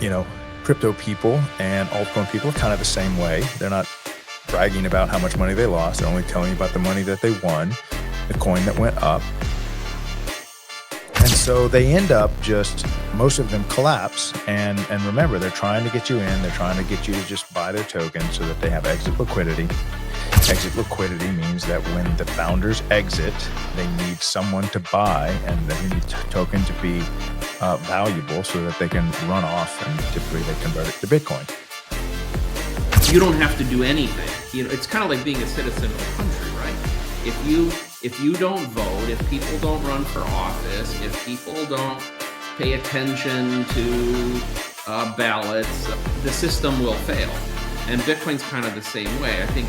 you know, crypto people and altcoin people are kind of the same way. They're not bragging about how much money they lost. They're only telling you about the money that they won, the coin that went up. And so they end up just, most of them collapse. And remember, they're trying to get you in. They're trying to get you to just buy their token so that they have exit liquidity. Exit liquidity means that when the founders exit, they need someone to buy, and they need token to be valuable so that they can run off, and typically they convert it to Bitcoin. You don't have to do anything. You know, it's kind of like being a citizen of a country, right? If you don't vote, if people don't run for office, if people don't pay attention to ballots, the system will fail. And Bitcoin's kind of the same way. I think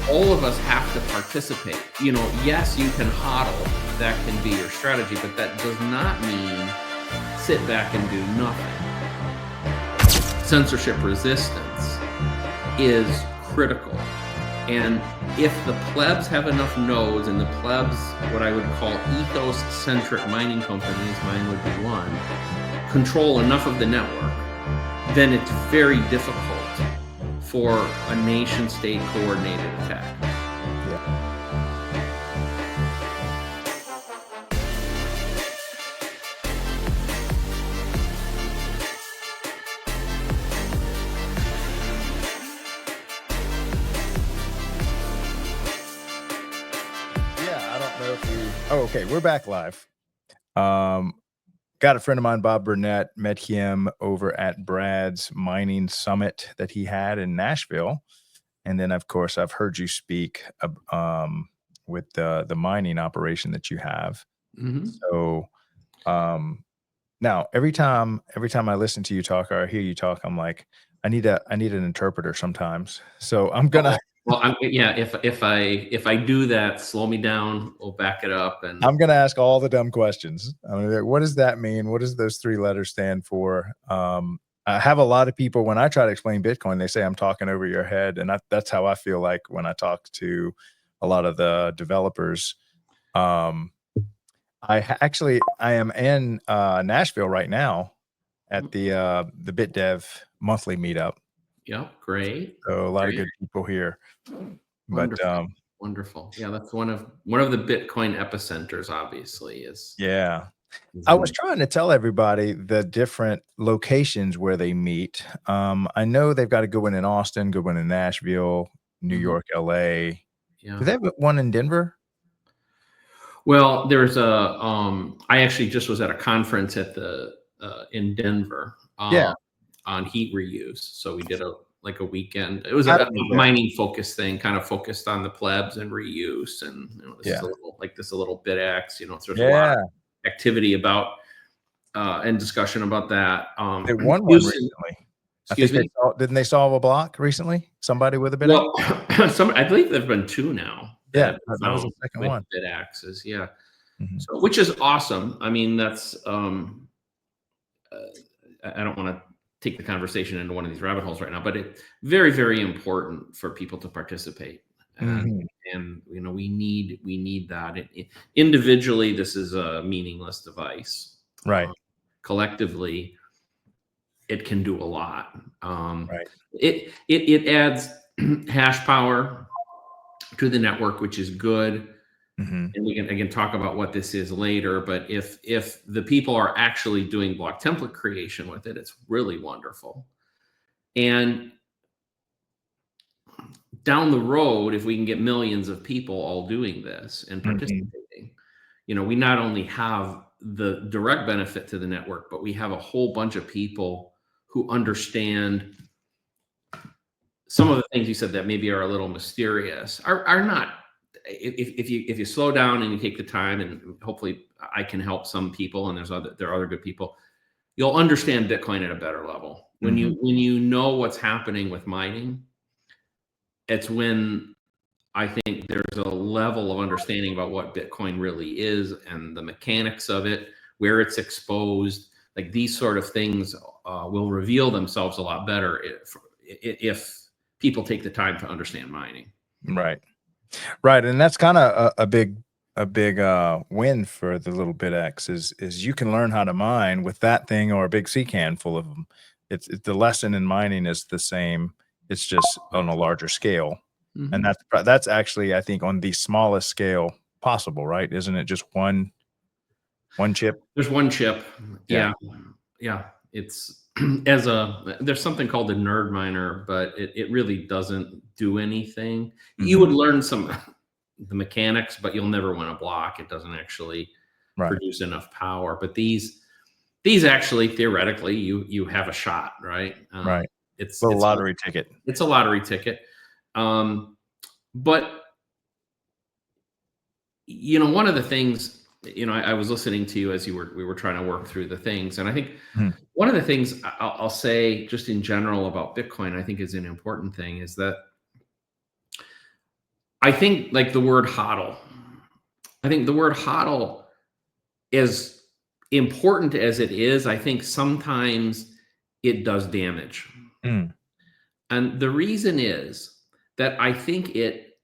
all of us have to participate. You know, yes, you can hodl. That can be your strategy, but that does not mean sit back and do nothing. Censorship resistance is critical. And if the plebs have enough nodes, and the plebs, what I would call ethos-centric mining companies, mine would be one, control enough of the network, then it's very difficult for a nation-state coordinated attack. Oh, okay, we're back live. Got a friend of mine, Bob Burnett, met him over at Brad's mining summit that he had in Nashville. And then, of course, I've heard you speak with the mining operation that you have. So now every time I listen to you talk or I hear you talk, I'm like, I need an interpreter sometimes. So I'm gonna Well, if I do that, slow me down, we'll back it up. And I'm going to ask all the dumb questions. I'm gonna be like, what does that mean? What does those three letters stand for? I have a lot of people, when I try to explain Bitcoin, they say I'm talking over your head. And that's how I feel like when I talk to a lot of the developers. I am in Nashville right now at the BitDev monthly meetup. Yeah, great. So a lot of good people here. Wonderful. But wonderful. Yeah, that's one of the Bitcoin epicenters, obviously, is. Yeah. I was trying to tell everybody the different locations where they meet. I know they've got a good one in Austin, good one in Nashville, New York, LA. Yeah. Do they have one in Denver? Well, there's I actually just was at a conference at in Denver. On heat reuse. So we did a weekend. It was a mining focused thing, kind of focused on the plebs and reuse. And this is a little BitX, so there's a lot of activity about and discussion about that. They won one recently. Didn't they solve a block recently? Somebody with a BitX? Well, I believe there've been two now. Yeah, that was the second one. BitXs, yeah. So, which is awesome. I mean, that's I don't want to take the conversation into one of these rabbit holes right now, but it's very, very important for people to participate. And we need that. Individually, this is a meaningless device. Right. Collectively, it can do a lot. Right. It adds hash power to the network, which is good. And we can talk about what this is later, but if the people are actually doing block template creation with it, it's really wonderful. And down the road, if we can get millions of people all doing this and participating, we not only have the direct benefit to the network, but we have a whole bunch of people who understand some of the things you said that maybe are a little mysterious, are not. If you slow down and you take the time, and hopefully I can help some people, and there are other good people, you'll understand Bitcoin at a better level. When you know what's happening with mining, it's when I think there's a level of understanding about what Bitcoin really is and the mechanics of it, where it's exposed. Like these sort of things will reveal themselves a lot better if people take the time to understand mining. Right. Right. And that's kind of a big win for the little BitX is you can learn how to mine with that thing or a big C can full of them. the lesson in mining is the same. It's just on a larger scale. And Mhm. that's actually, I think, on the smallest scale possible, right? Isn't it just one chip? There's one chip. Yeah. Yeah. Yeah. It's there's something called a nerd miner, but it really doesn't do anything. You Mhm. would learn some the mechanics, but you'll never win a block. It doesn't actually Right. produce enough power. But these actually theoretically you have a shot, right? Right. It's Little lottery ticket. it's a lottery ticket. But one of the things, I was listening to you as we were trying to work through the things, and I think Mhm. one of the things I'll say just in general about Bitcoin, I think is an important thing, is that I think like the word hodl. I think the word hodl, as important as it is, I think sometimes it does damage. Mm. And the reason is that I think it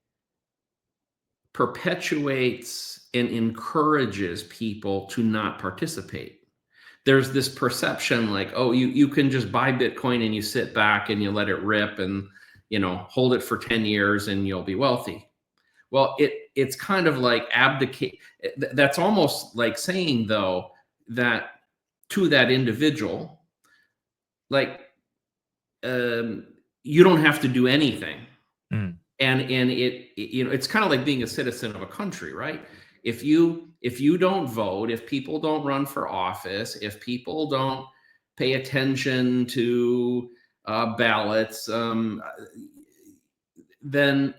perpetuates and encourages people to not participate. There's this perception like, oh, you can just buy Bitcoin and you sit back and you let it rip and hold it for 10 years and you'll be wealthy. Well, it's kind of like abdicate. That's almost like saying, though, that to that individual, like, you don't have to do anything. Mm. And it's kind of like being a citizen of a country, right? If you don't vote, if people don't run for office, if people don't pay attention to ballots, then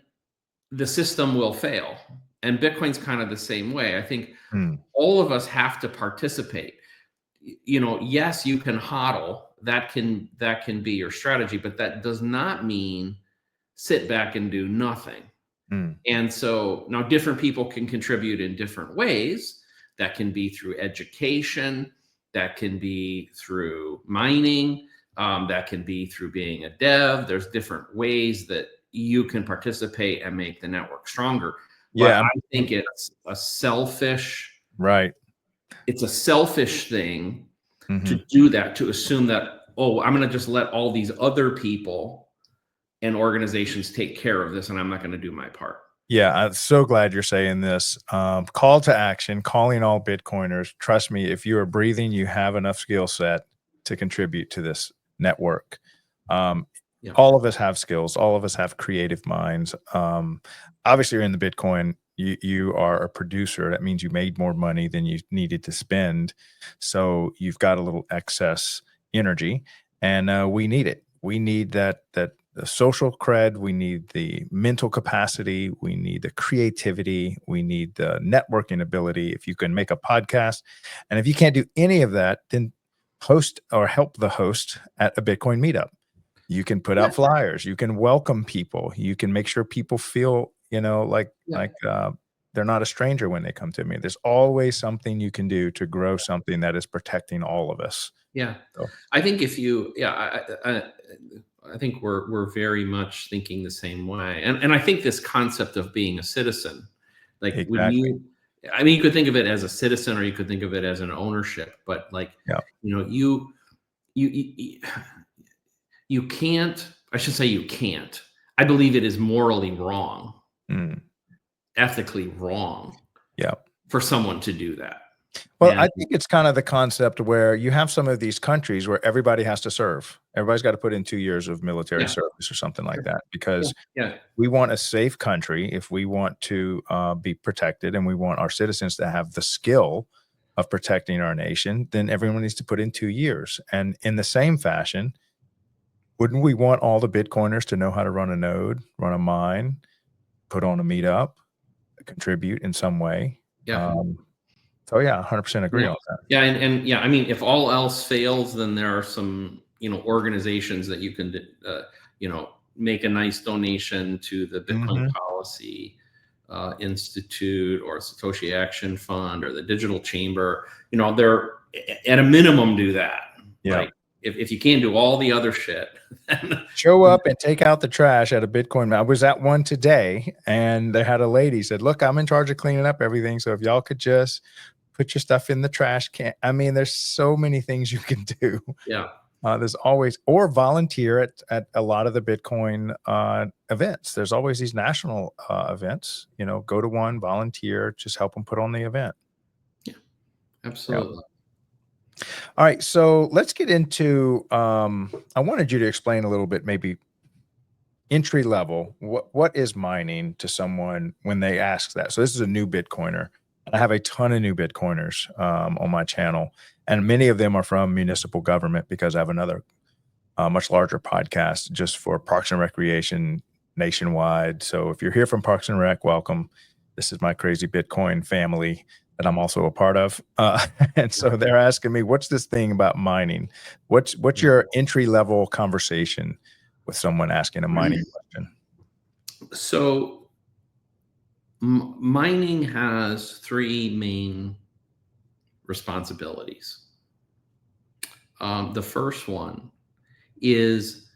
the system will fail. And Bitcoin's kind of the same way. I think Mm. all of us have to participate. Yes, you can hodl. That can be your strategy, but that does not mean sit back and do nothing. Mm. And so now different people can contribute in different ways. That can be through education, that can be through mining, that can be through being a dev. There's different ways that you can participate and make the network stronger. But Yeah. I think Right. it's a selfish thing to Mhm. do that, to assume that, oh, I'm going to just let all these other people and organizations take care of this and I'm not going to do my part. Yeah, I'm so glad you're saying this. Call to action, calling all Bitcoiners. Trust me, if you are breathing, you have enough skill set to contribute to this network. Um, Yeah. all of us have skills. All of us have creative minds. Obviously, you're in the Bitcoin. You are a producer. That means you made more money than you needed to spend. So you've got a little excess energy, and we need it. We need that the social cred, we need the mental capacity, we need the creativity, we need the networking ability. If you can make a podcast, and if you can't do any of that, then host or help the host at a Bitcoin meetup. You can put Yeah. out flyers, you can welcome people, you can make sure people feel, Yeah. they're not a stranger when they come to me. There's always something you can do to grow something that is protecting all of us. Yeah. So, I think if you, yeah, I think we're very much thinking the same way. And I think this concept of being a citizen, like when exactly. you could think of it as a citizen or you could think of it as an ownership, but like, Yeah. you you can't, I should say you can't. I believe it is morally wrong, Mm, ethically wrong yeah. for someone to do that. Well, And I think it's kind of the concept where you have some of these countries where everybody has to serve. Everybody's got to put in 2 years of military yeah, service or something like that yeah, because yeah, we want a safe country. If we want to be protected and we want our citizens to have the skill of protecting our nation, then everyone needs to put in 2 years. And in the same fashion, wouldn't we want all the Bitcoiners to know how to run a node, run a mine, put on a meetup, contribute in some way? yeah. Um, so yeah, 100% agree Yeah. on that. Yeah, and yeah, I mean, if all else fails, then there are some, organizations that you can, make a nice donation to the Bitcoin Mhm. Policy Institute or Satoshi Action Fund or the Digital Chamber. They're at a minimum do that. Yeah. Like, if you can't do all the other shit, then, Show up and take out the trash at a Bitcoin. I was at one today and they had a lady said, "Look, I'm in charge of cleaning up everything. So if y'all could just put your stuff in the trash can." I mean, there's so many things you can do. yeah. There's always, or volunteer at a lot of the Bitcoin events. There's always these national events. Go to one, volunteer, just help them put on the event. Yeah, Yeah. absolutely. All right, so let's get into. I wanted you to explain a little bit, maybe entry level. What is mining to someone when they ask that? So this is a new Bitcoiner. I have a ton of new Bitcoiners on my channel, and many of them are from municipal government because I have another much larger podcast just for Parks and Recreation nationwide. So if you're here from Parks and Rec, welcome. This is my crazy Bitcoin family that I'm also a part of. And so they're asking me, what's this thing about mining? What's your entry level conversation with someone asking a mining question? So mining has three main responsibilities. The first one is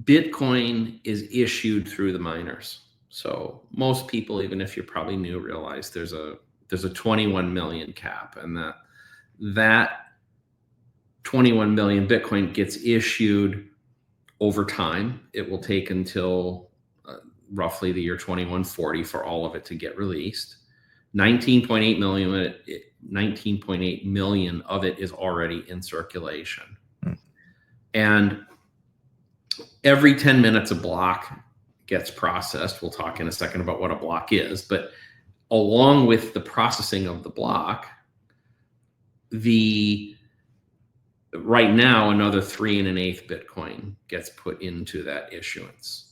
Bitcoin is issued through the miners. So most people, even if you're probably new, realize there's a 21 million cap, and that 21 million Bitcoin gets issued over time. It will take until roughly the year 2140 for all of it to get released. 19.8 million of it is already in circulation. And every 10 minutes a block gets processed. We'll talk in a second about what a block is, but along with the processing of the block, right now another 3 1/8 Bitcoin gets put into that issuance.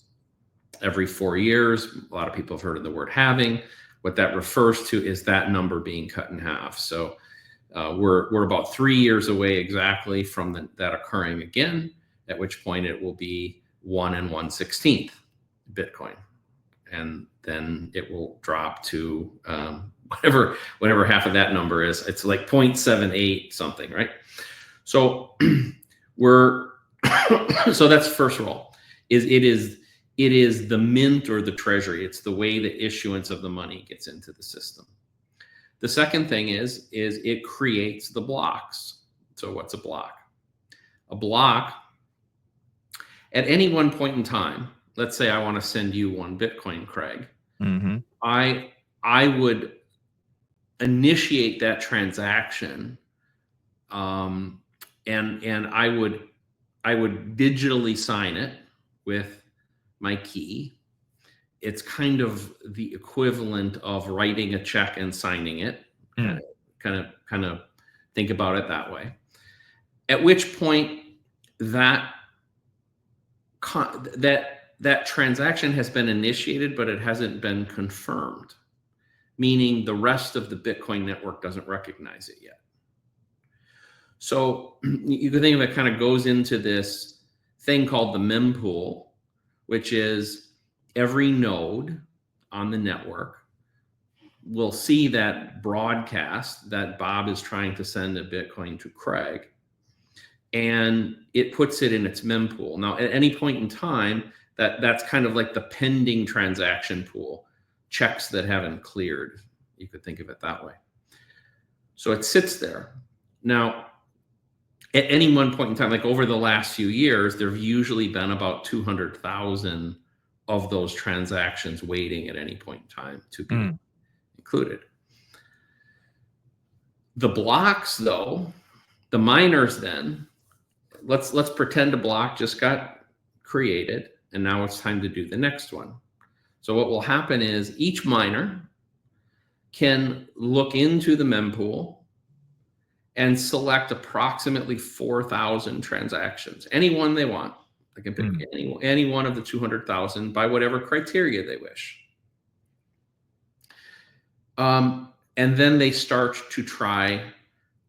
Every 4 years, a lot of people have heard of the word halving. What that refers to is that number being cut in half. So we're about 3 years away exactly from that occurring again, at which point it will be 1 1/16 Bitcoin. And then it will drop to whatever half of that number is. It's like 0.78 something, right? So so that's first of all, it is the mint or the treasury. It's the way the issuance of the money gets into the system. The second thing is it creates the blocks. So what's a block? A block, at any one point in time, let's say I want to send you 1 Bitcoin, Craig. Mm-hmm. I would initiate that transaction, and I would digitally sign it with my key. It's kind of the equivalent of writing a check and signing it. Kind of think about it that way. At which point that transaction has been initiated, but it hasn't been confirmed, meaning the rest of the Bitcoin network doesn't recognize it yet. So you can think of it kind of goes into this thing called the mempool, which is every node on the network will see that broadcast that Bob is trying to send a Bitcoin to Craig, and it puts it in its mempool. Now, at any point in time, that's kind of like the pending transaction pool, checks that haven't cleared. You could think of it that way. So it sits there. Now, at any one point in time, like over the last few years, there have usually been about 200,000 of those transactions waiting at any point in time to be included. The blocks, though, the miners then, let's pretend a block just got created, and now it's time to do the next one. So what will happen is each miner can look into the mempool and select approximately 4,000 transactions, any one they want. They can pick any one of the 200,000 by whatever criteria they wish. And then they start to try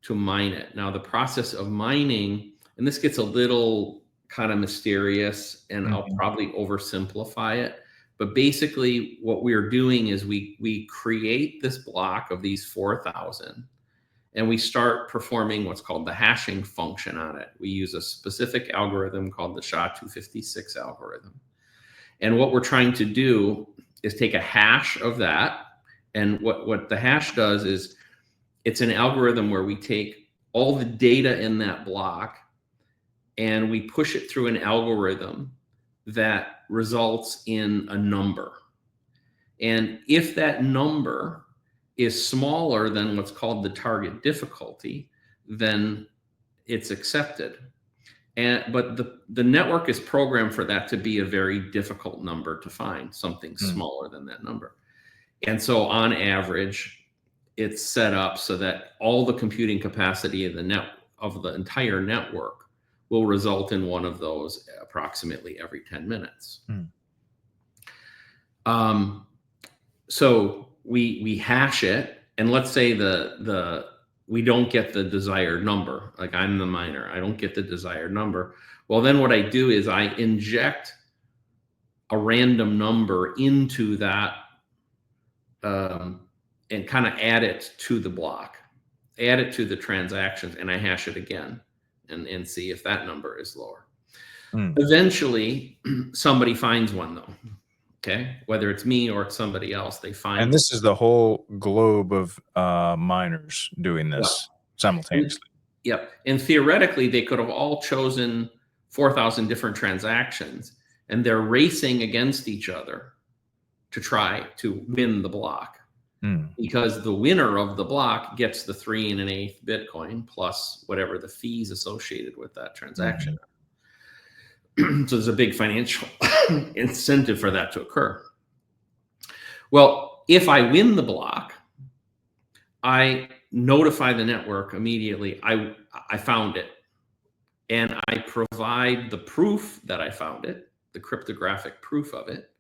to mine it. Now, the process of mining, and this gets a little kind of mysterious, and I'll probably oversimplify it, but basically what we're doing is we create this block of these 4,000, and we start performing what's called the hashing function on it. We use a specific algorithm called the SHA-256 algorithm. And what we're trying to do is take a hash of that, and what the hash does is it's an algorithm where we take all the data in that block and we push it through an algorithm that results in a number. And if that number is smaller than what's called the target difficulty, then it's accepted. But the network is programmed for that to be a very difficult number to find, something smaller than that number. And so on average, it's set up so that all the computing capacity of the entire network will result in one of those approximately every 10 minutes. So we hash it, and let's say we don't get the desired number. Like, I'm the miner, I don't get the desired number. Well, then what I do is I inject a random number into that and kind of add it to the block, add it to the transactions, and I hash it again and see if that number is lower. Eventually, somebody finds one, though. Okay, whether it's me or it's somebody else, they find. And this is the whole globe of miners doing this simultaneously. Yep. And theoretically, they could have all chosen 4,000 different transactions, and they're racing against each other to try to win the block. Because the winner of the block gets the 3 1/8 Bitcoin plus whatever the fees associated with that transaction. So there's a big financial incentive for that to occur. Well, if I win the block, I notify the network immediately, I found it. And I provide the proof that I found it, the cryptographic proof of it,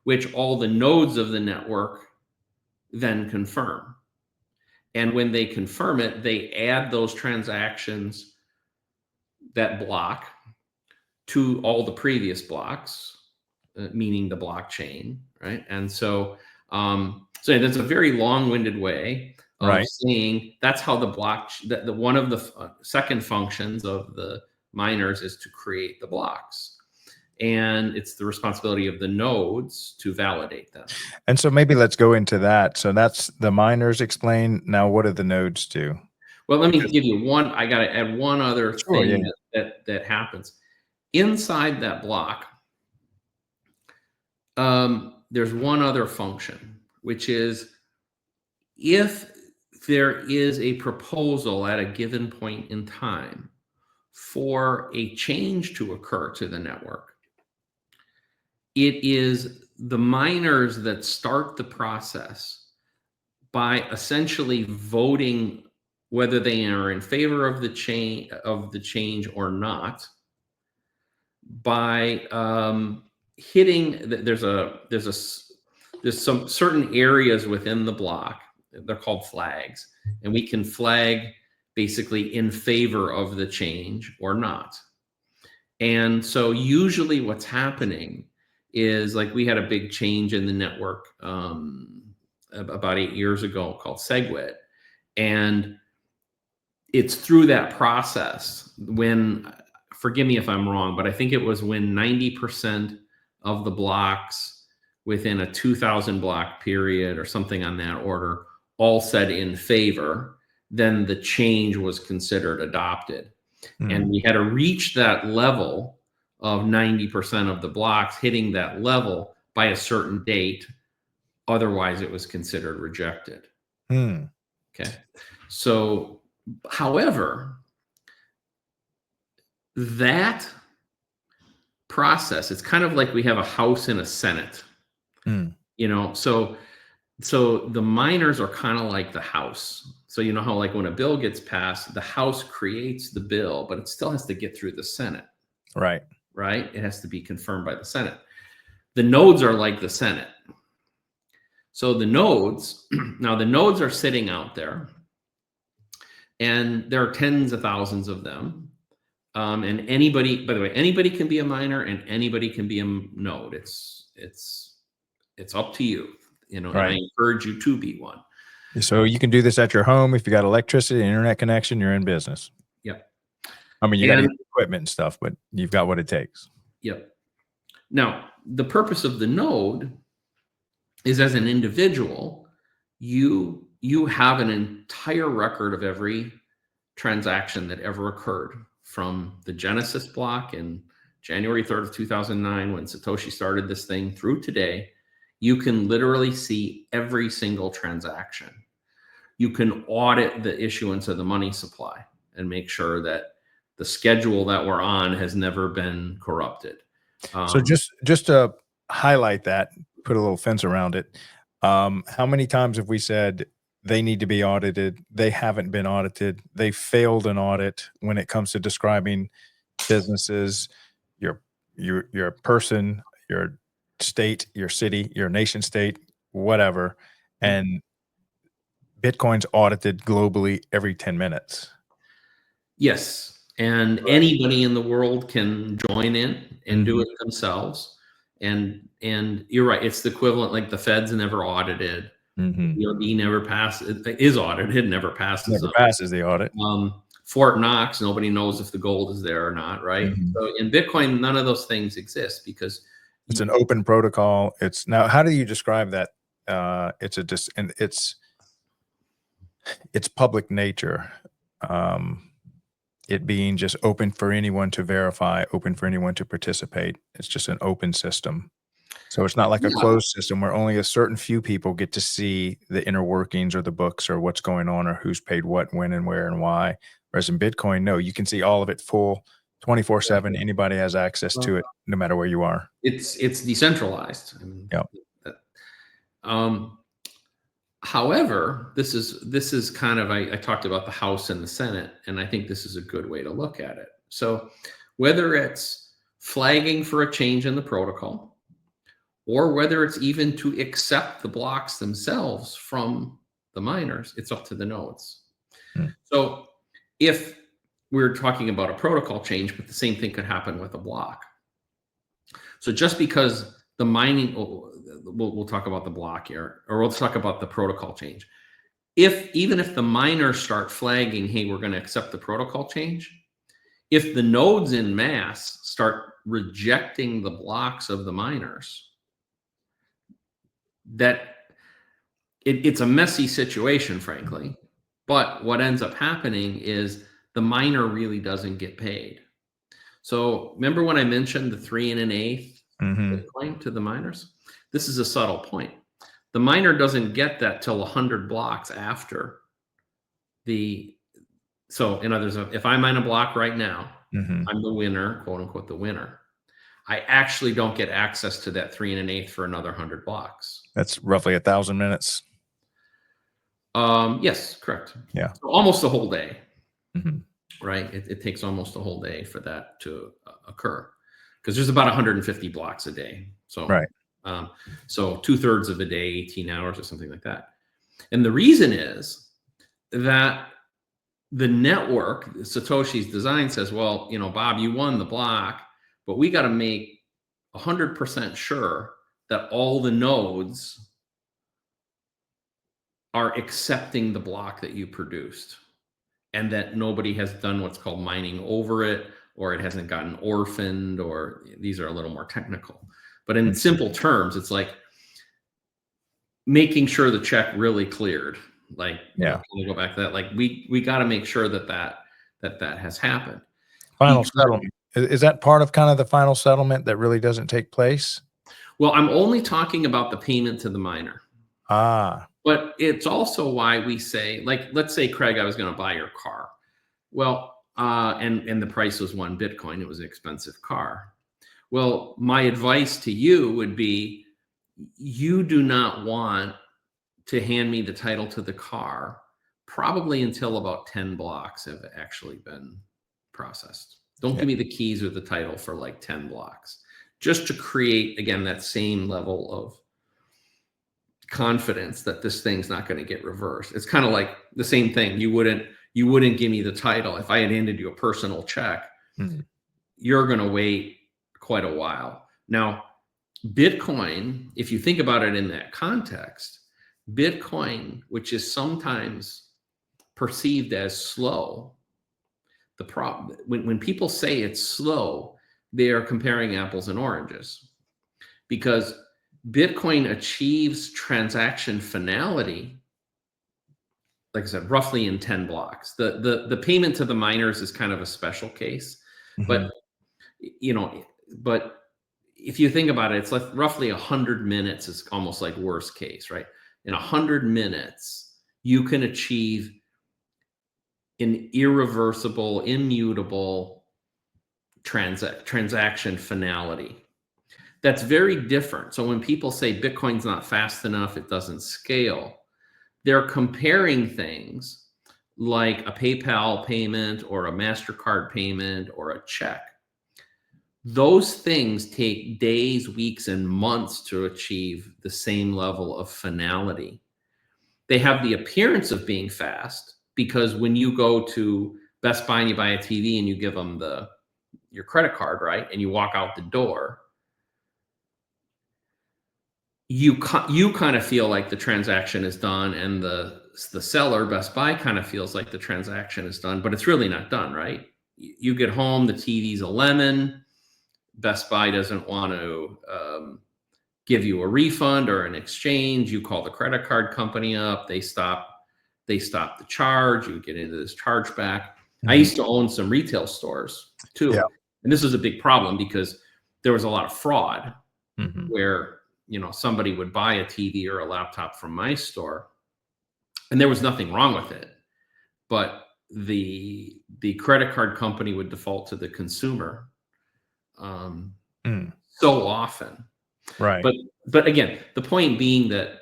which all the nodes of the network then confirm. And when they confirm it, they add those transactions, that block, to all the previous blocks, meaning the blockchain, right? And so that's a very long-winded way of saying that's how the one of the second functions of the miners is to create the blocks. And it's the responsibility of the nodes to validate them. And so maybe let's go into that. So that's the miners explain. Now, what do the nodes do? Well, let me give you one. I got to add one other thing that happens. Inside that block, there's one other function, which is if there is a proposal at a given point in time for a change to occur to the network, it is the miners that start the process by essentially voting whether they are in favor of the change or not, by hitting. There's some certain areas within the block, they're called flags, and we can flag basically in favor of the change or not. And so usually what's happening is, like, we had a big change in the network about 8 years ago called SegWit. And it's through that process when, forgive me if I'm wrong, but I think it was when 90% of the blocks within a 2,000 block period or something on that order all said in favor, then the change was considered adopted. And we had to reach that level of 90% of the blocks hitting that level by a certain date. Otherwise, it was considered rejected. Okay. So, however, that process, it's kind of like we have a House and a Senate. So the miners are kind of like the House. So you know how, like, when a bill gets passed, the House creates the bill, but it still has to get through the Senate. Right? It has to be confirmed by the Senate. The nodes are like the Senate. So the nodes, now the nodes are sitting out there, and there are tens of thousands of them. And anybody, by the way, anybody can be a miner and anybody can be a node. It's up to you, and I encourage you to be one. So you can do this at your home. If you got electricity, internet connection, you're in business. Yep. I mean, you got equipment and stuff, but you've got what it takes. Yep. Now, the purpose of the node is, as an individual, you have an entire record of every transaction that ever occurred from the Genesis block in January 3rd of 2009, when Satoshi started this thing, through today, you can literally see every single transaction. You can audit the issuance of the money supply and make sure that the schedule that we're on has never been corrupted. So just to highlight that, put a little fence around it. How many times have we said they need to be audited? They haven't been audited. They failed an audit when it comes to describing businesses, your person, your state, your city, your nation state, whatever. And Bitcoin's audited globally every 10 minutes. Yes. And anybody in the world can join in and do it themselves. And you're right. It's the equivalent, like the Fed's never audited. DoD never passes, is audited, never passes. Never passes the audit. Fort Knox, nobody knows if the gold is there or not, right? So in Bitcoin, none of those things exist because it's an open protocol. It's now, how do you describe that? It's public nature. It being just open for anyone to verify, open for anyone to participate. It's just an open system. So it's not like a closed system where only a certain few people get to see the inner workings or the books or what's going on or who's paid what, when, and where, and why. Whereas in Bitcoin, no, you can see all of it full 24/7. Anybody has access to it, no matter where you are. It's decentralized. I mean, however, this is kind of, I talked about the House and the Senate, and I think this is a good way to look at it. So whether it's flagging for a change in the protocol, or whether it's even to accept the blocks themselves from the miners, it's up to the nodes. So if we're talking about a protocol change, but the same thing could happen with a block. So just because the mining, we'll talk about the block here, or we'll talk about the protocol change. Even if the miners start flagging, hey, we're going to accept the protocol change, if the nodes in mass start rejecting the blocks of the miners, that it's a messy situation, frankly. But what ends up happening is the miner really doesn't get paid. So remember when I mentioned the 3 1/8 Bitcoin to the miners? This is a subtle point. The miner doesn't get that till 100 blocks after the. So in other words, if I mine a block right now, I'm the winner, quote unquote, the winner. I actually don't get access to that 3 1/8 for another 100 blocks. That's roughly 1,000 minutes. Yes, correct. Yeah. So almost a whole day, right? It takes almost a whole day for that to occur because there's about 150 blocks a day. So, so 2/3 of a day, 18 hours or something like that. And the reason is that the network, Satoshi's design says, well, Bob, you won the block, but we got to make 100% sure that all the nodes are accepting the block that you produced and that nobody has done what's called mining over it, or it hasn't gotten orphaned, or these are a little more technical. But in simple terms, it's like making sure the check really cleared. Like, can we go back to that? Like we got to make sure that has happened. Final settlement. Is that part of kind of the final settlement that really doesn't take place? Well, I'm only talking about the payment to the miner. But it's also why we say, like, let's say, Craig, I was going to buy your car. Well, and the price was 1 Bitcoin. It was an expensive car. Well, my advice to you would be, you do not want to hand me the title to the car probably until about 10 blocks have actually been processed. Don't give me the keys or the title for like 10 blocks, just to create, again, that same level of confidence that this thing's not going to get reversed. It's kind of like the same thing. You wouldn't give me the title if I had handed you a personal check. You're going to wait quite a while. Now, Bitcoin, if you think about it in that context, Bitcoin, which is sometimes perceived as slow, the problem when people say it's slow, they are comparing apples and oranges, because Bitcoin achieves transaction finality like I said, roughly in 10 blocks. The payment to the miners is kind of a special case, but but if you think about it, it's like roughly 100 minutes is almost like worst case, right? In 100 minutes, you can achieve an irreversible, immutable transaction finality. That's very different. So when people say Bitcoin's not fast enough, it doesn't scale, they're comparing things like a PayPal payment or a MasterCard payment or a check. Those things take days, weeks, and months to achieve the same level of finality. They have the appearance of being fast because when you go to Best Buy and you buy a TV and you give them your credit card, right, and you walk out the door, you kind of feel like the transaction is done, and the seller, Best Buy, kind of feels like the transaction is done, but it's really not done, right? You get home, the TV's a lemon. Best Buy doesn't want to give you a refund or an exchange. You call the credit card company up. They stop the charge. You get into this chargeback. I used to own some retail stores too. And this was a big problem because there was a lot of fraud where, somebody would buy a TV or a laptop from my store and there was nothing wrong with it. But the credit card company would default to the consumer so often. Right. But again, the point being that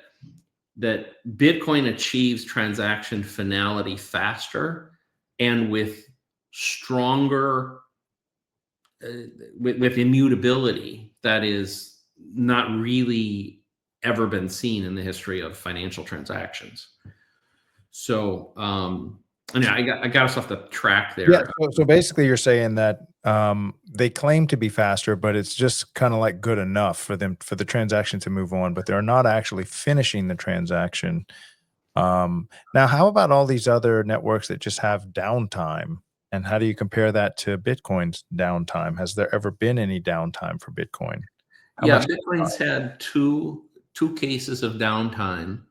Bitcoin achieves transaction finality faster and with stronger, with immutability that is not really ever been seen in the history of financial transactions. So, I got us off the track there. Yeah. So basically, you're saying that they claim to be faster, but it's just kind of like good enough for the transaction to move on, but they're not actually finishing the transaction. Now, how about all these other networks that just have downtime? And how do you compare that to Bitcoin's downtime? Has there ever been any downtime for Bitcoin? Bitcoin's had two cases of downtime.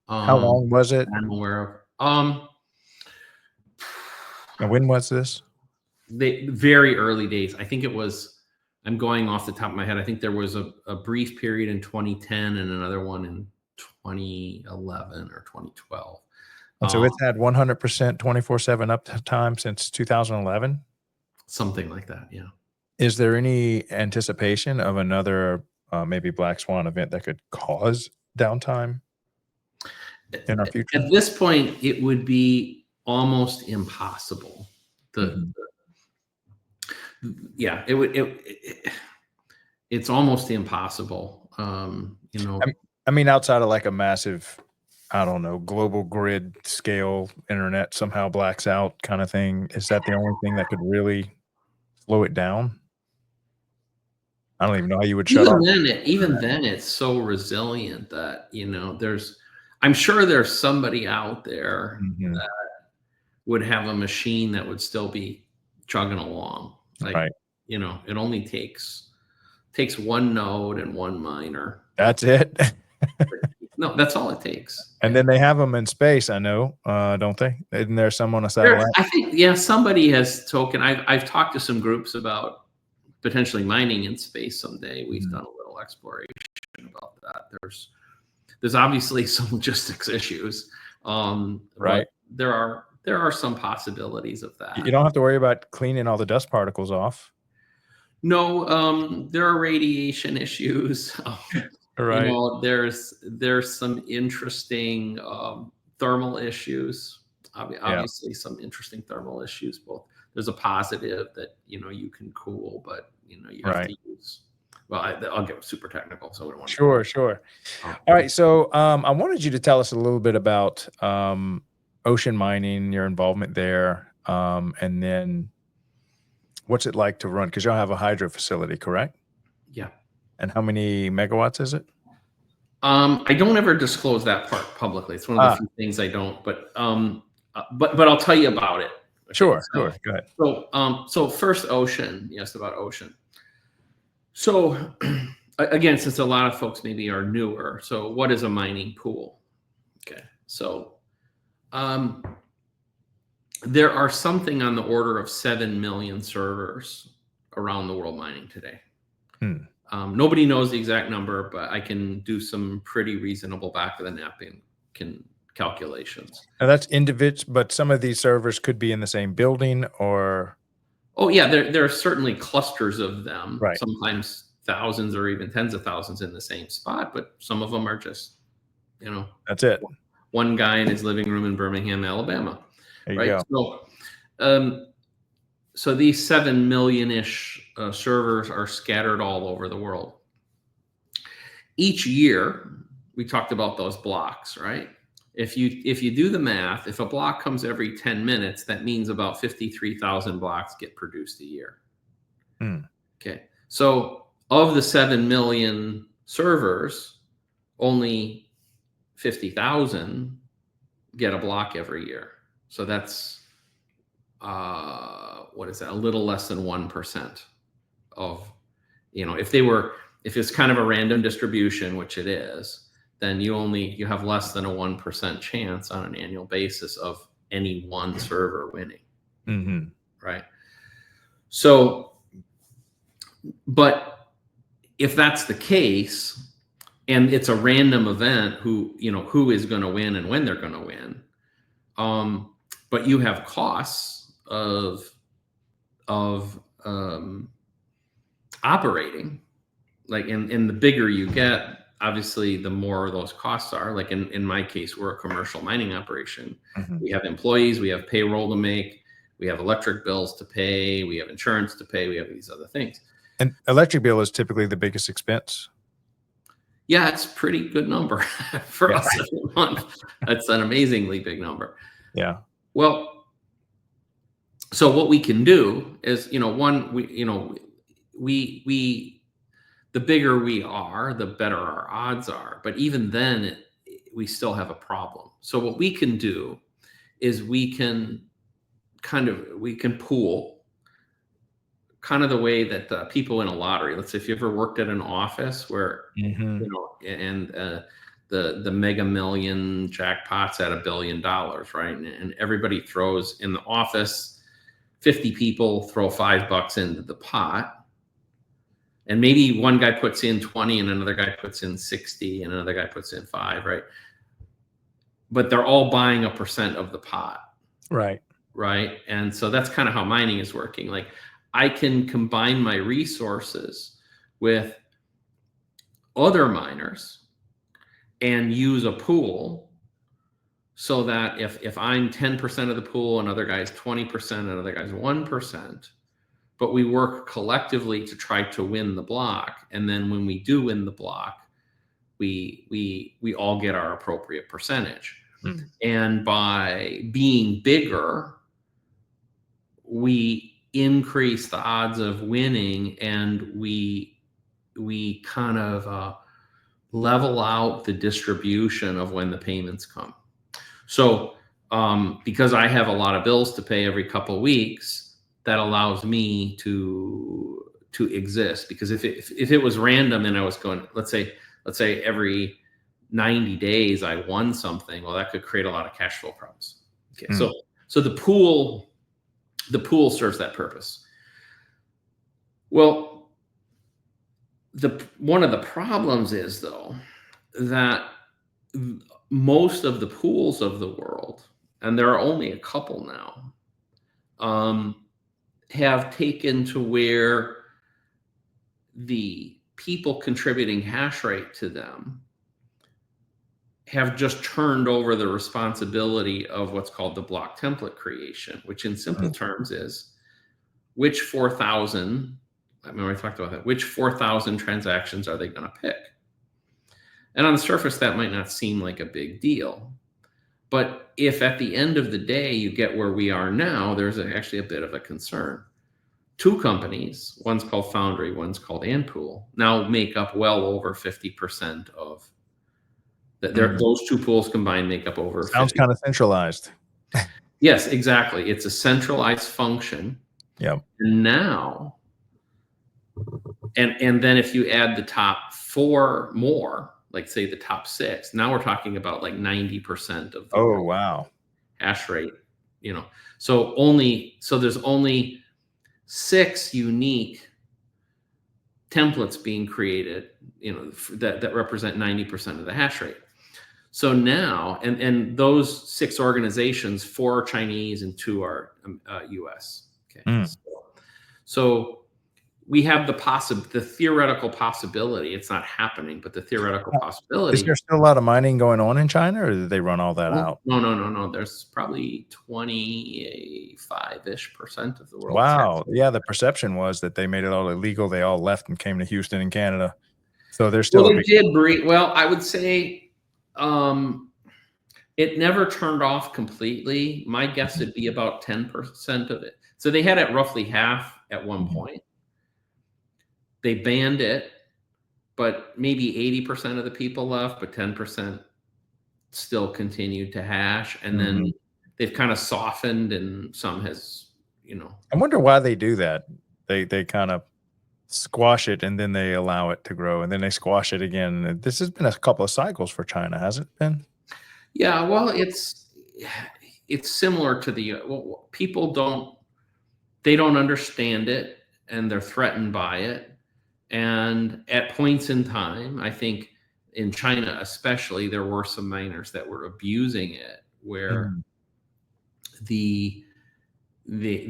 How long was it? I'm aware of. And when was this? The very early days. I think it was, I'm going off the top of my head, I think there was a brief period in 2010 and another one in 2011 or 2012. And so it's had 100% 24/7 uptime since 2011? Something like that, yeah. Is there any anticipation of another maybe black swan event that could cause downtime in our future? At this point, it would be almost impossible. It's almost impossible. I mean, outside of like a massive, I don't know, global grid scale internet somehow blacks out kind of thing, is that the only thing that could really slow it down? I don't even know how you would shut off. Even then, it's so resilient that, I'm sure there's somebody out there that would have a machine that would still be chugging along. Like, it only takes one node and one miner. That's it. No, that's all it takes. And then they have them in space, I know, don't they? Isn't there some on a satellite? I think, somebody has token. I've talked to some groups about potentially mining in space someday. We've done a little exploration about that. There's obviously some logistics issues, right? There are some possibilities of that. You don't have to worry about cleaning all the dust particles off. No, there are radiation issues. Right. There's some interesting thermal issues. Obviously, some interesting thermal issues. Both there's a positive that you can cool, but you have to use. Well, I'll get super technical, so I don't want to. Sure. All right, so I wanted you to tell us a little bit about ocean mining, your involvement there, and then what's it like to run? Because y'all have a hydro facility, correct? Yeah. And how many megawatts is it? I don't ever disclose that part publicly. It's one of the few things I don't. But I'll tell you about it. Okay? Sure. Go ahead. So first, ocean. You asked about ocean. So again, since a lot of folks maybe are newer, so what is a mining pool? Okay, so There are something on the order of 7 million servers around the world mining today. Nobody knows the exact number, but I can do some pretty reasonable back of the napkin calculations. Now that's individual, but some of these servers could be in the same building or. Oh yeah, there are certainly clusters of them, right. Sometimes thousands or even tens of thousands in the same spot, but some of them are just, that's it. One guy in his living room in Birmingham, Alabama. There you go. So these 7 million-ish servers are scattered all over the world. Each year, we talked about those blocks, right? If you do the math, if a block comes every 10 minutes, that means about 53,000 blocks get produced a year. Okay. So of the 7 million servers, only 50,000 get a block every year. So that's what is that? A little less than 1% of, if it's kind of a random distribution, which it is, then you have less than a 1% chance on an annual basis of any one server winning. Right. So, but if that's the case, and it's a random event, who is going to win and when they're going to win, but you have costs of operating, like, and the bigger you get, obviously the more those costs are. Like in my case, we're a commercial mining operation. We have employees, we have payroll to make, we have electric bills to pay, we have insurance to pay, we have these other things. And electric bill is typically the biggest expense. Yeah, it's a pretty good number for us every month. That's an amazingly big number. Yeah. Well, so what we can do is, the bigger we are, the better our odds are. But even then, we still have a problem. So what we can do is we can pool, kind of the way that people in a lottery. Let's say if you ever worked at an office where the Mega Million jackpot's at $1 billion, right? And everybody throws in the office, 50 people throw $5 into the pot. And maybe one guy puts in 20 and another guy puts in 60 and another guy puts in 5, right? But they're all buying a percent of the pot. Right. Right. And so that's kind of how mining is working. Like, I can combine my resources with other miners and use a pool, so that if I'm 10% of the pool, another guy's 20%, another guy's 1%, but we work collectively to try to win the block. And then when we do win the block, we all get our appropriate percentage. And by being bigger, we increase the odds of winning, and we kind of level out the distribution of when the payments come. So because I have a lot of bills to pay every couple of weeks, that allows me to exist. Because if it was random and I was going, let's say every 90 days I won something, well, that could create a lot of cash flow problems. Okay. So the pool serves that purpose. Well, one of the problems is, though, that most of the pools of the world, and there are only a couple now, have taken to where the people contributing hash rate to them have just turned over the responsibility of what's called the block template creation, which in simple terms is which 4,000, I mean, we talked about that, which 4,000 transactions are they going to pick? And on the surface, that might not seem like a big deal. But if at the end of the day you get where we are now, there's actually a bit of a concern. Two companies, one's called Foundry, one's called Antpool, now make up well over 50% of those two pools combined make up over. Sounds 50%. kind of centralized. Yes, exactly. It's a centralized function. Yeah. And now, and then if you add the top 4 more, like say the top 6, now we're talking about like 90% of the world. Wow. hash rate, you know. So there's only 6 unique templates being created, you know, that represent 90% of the hash rate. So now, and those 6 organizations, 4 are Chinese and 2 are US. Okay. So we have the theoretical possibility. It's not happening, but the theoretical Is possibility. there still a lot of mining going on in China, or did they run all that out? No. There's probably 25-ish% of the world. Wow. Yeah, the perception was that they made it all illegal. They all left and came to Houston and Canada. So there's still Well, they did breed. Well, I would say it never turned off completely. My guess would be about 10% of it. So they had it roughly half at one point. They banned it, but maybe 80% of the people left, but 10% still continued to hash. And then they've kind of softened, and some has, you know. I wonder why they do that. They kind of squash it and then they allow it to grow and then they squash it again. This has been a couple of cycles for China, hasn't it been? Yeah, well, it's similar to people don't understand it, and they're threatened by it. And at points in time, I think in China especially, there were some miners that were abusing it, where they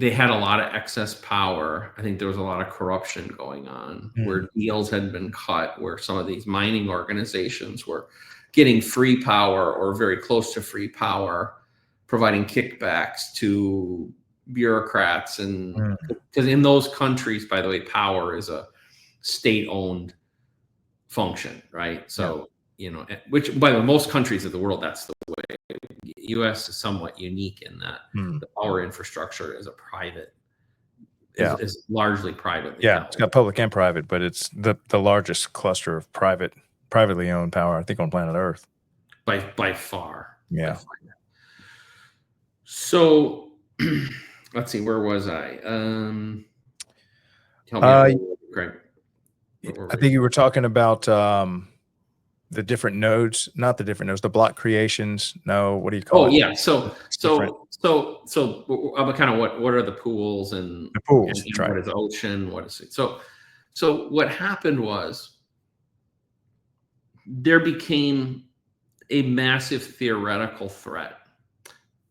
had a lot of excess power. I think there was a lot of corruption going on, where deals had been cut, where some of these mining organizations were getting free power or very close to free power, providing kickbacks to bureaucrats. And because in those countries, by the way, power is a state-owned function, right? So, you know, which by the way, most countries of the world, that's the way. The US is somewhat unique in that the power infrastructure is a private, is largely private. Yeah, it's got public and private, but it's the largest cluster of privately owned power, I think, on planet Earth. By far. Yeah. By far. So let's see, where was I? Tell me, Craig. I think you were talking about the different nodes, not the different nodes, the block creations. No, what do you call it? Oh yeah. So kind of what are the pools and the pools? And right. What is ocean? What is it? So what happened was there became a massive theoretical threat.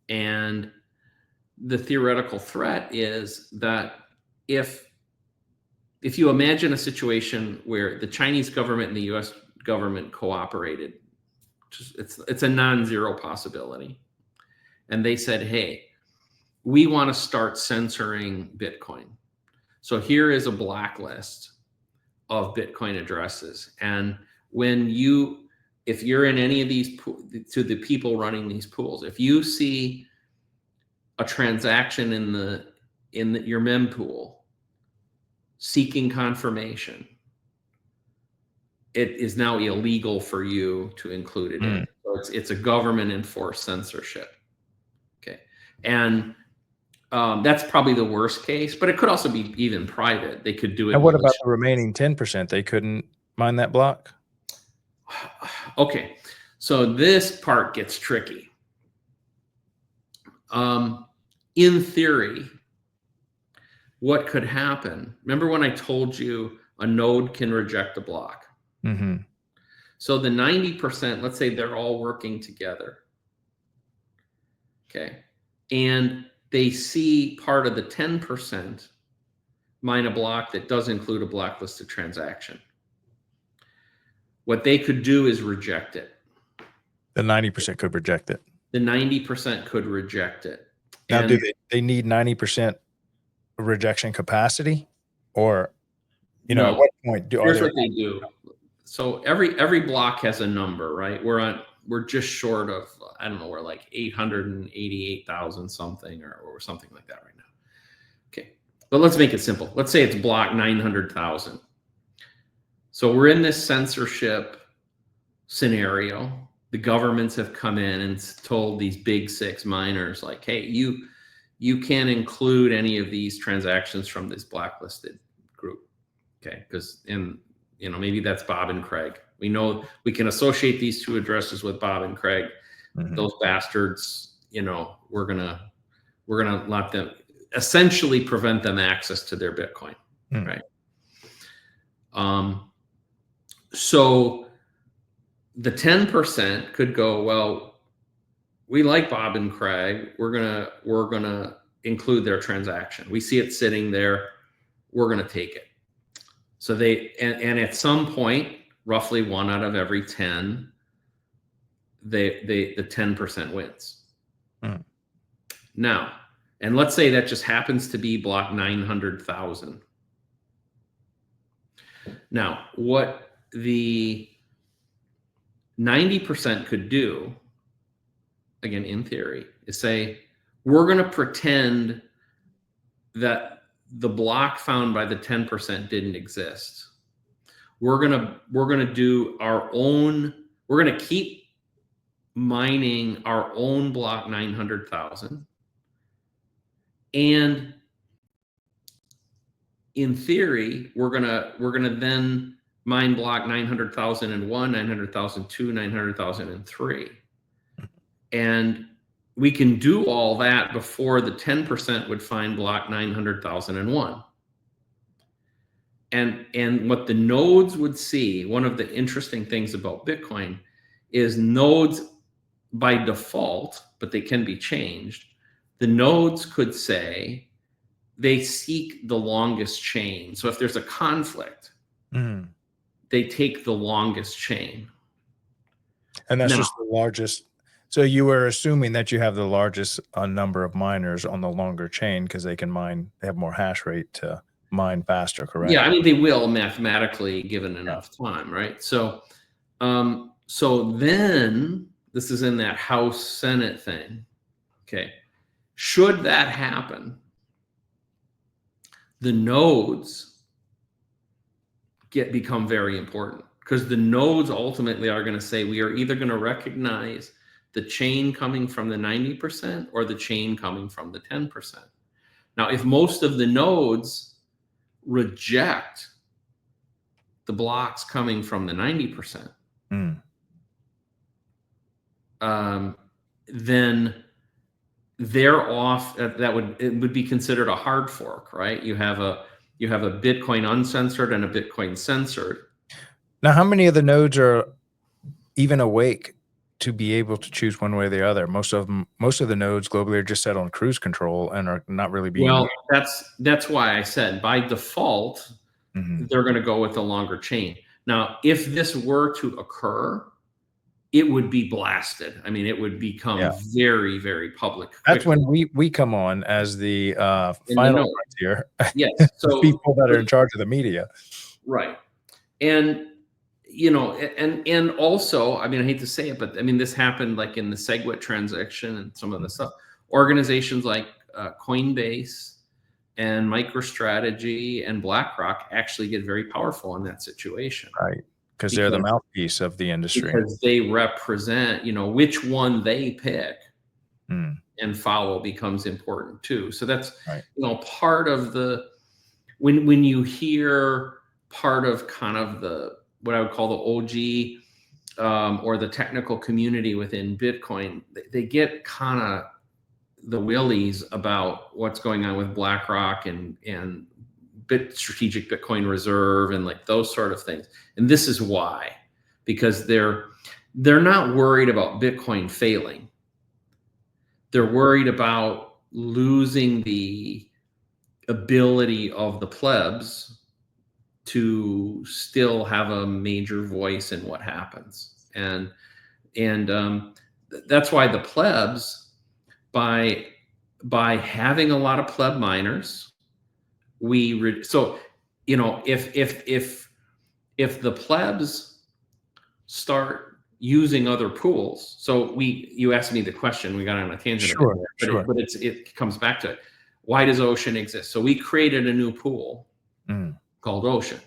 And the theoretical threat is that if you imagine a situation where the Chinese government and the US government cooperated, it's a non-zero possibility. And they said, hey, we want to start censoring Bitcoin. So here is a blacklist of Bitcoin addresses. And if you're in any of these, to the people running these pools, if you see a transaction in your mempool seeking confirmation, it is now illegal for you to include it in. So it's a government enforced censorship. Okay. And that's probably the worst case, but it could also be even private. They could do it. And what about the remaining 10%? They couldn't mine that block? Okay. So this part gets tricky. In theory, what could happen? Remember when I told you a node can reject a block? So the 90%, let's say they're all working together. Okay. And they see part of the 10% mine a block that does include a blacklisted transaction. What they could do is reject it. The 90% could reject it. The 90% could reject it. Now, do they need 90% rejection capacity? Or, you know, at what point here's what they do. So every block has a number, right? We're just short of, I don't know, we're like 888,000 something or something like that right now. Okay. But let's make it simple. Let's say it's block 900,000. So we're in this censorship scenario. The governments have come in and told these big 6 miners, like, hey, you can't include any of these transactions from this blacklisted group. Okay. Because maybe that's Bob and Craig. We know we can associate these 2 addresses with Bob and Craig. Those bastards, we're gonna let them essentially prevent them access to their Bitcoin, right? So the 10% could go, well, we like Bob and Craig. We're gonna include their transaction. We see it sitting there. We're gonna take it. So and at some point, roughly 1 out of every 10, the 10% wins. Now, and let's say that just happens to be block 900,000. Now, what the 90% could do, again, in theory, is say, we're going to pretend that the block found by the 10% didn't exist. We're going to do our own, we're going to keep mining our own block 900,000. And in theory, we're gonna then mine block 900,001, 900,002, 900,003, and we can do all that before the 10% would find block 900,001. And what the nodes would see, one of the interesting things about Bitcoin is nodes by default, but they can be changed. The nodes could say they seek the longest chain. So if there's a conflict, they take the longest chain. And that's just the largest. So you were assuming that you have the largest number of miners on the longer chain because they can mine, they have more hash rate to mine faster, correct? Yeah, I mean, they will mathematically given enough time, right? So, so then this is in that House Senate thing. Okay. Should that happen, the nodes become very important, because the nodes ultimately are going to say, we are either going to recognize the chain coming from the 90% or the chain coming from the 10%. Now, if most of the nodes reject the blocks coming from the 90%, then they're off. It would be considered a hard fork, right? You have a Bitcoin uncensored and a Bitcoin censored. Now, how many of the nodes are even awake to be able to choose one way or the other? Most of the nodes globally are just set on cruise control and are not really being. Well, that's why I said by default, they're going to go with the longer chain. Now, if this were to occur, it would be blasted. I mean, it would become very, very public. That's when we come on as the final frontier. Yes. So people that are in charge of the media. Right. And, and also, I mean, I hate to say it, but I mean, this happened like in the SegWit transaction and some of the stuff. Organizations like Coinbase and MicroStrategy and BlackRock actually get very powerful in that situation. Right. Because they're the mouthpiece of the industry. Because they represent, which one they pick and follow becomes important too. So that's, part of the, when you hear part of kind of what I would call the OG or the technical community within Bitcoin, they get kind of the willies about what's going on with BlackRock and strategic Bitcoin reserve and like those sort of things. And this is why, because they're not worried about Bitcoin failing. They're worried about losing the ability of the plebs to still have a major voice in what happens. And that's why the plebs, by having a lot of pleb miners, so if the plebs start using other pools, so you asked me the question, we got on a tangent, but it comes back to it. Why does Ocean exist? So we created a new pool called Ocean,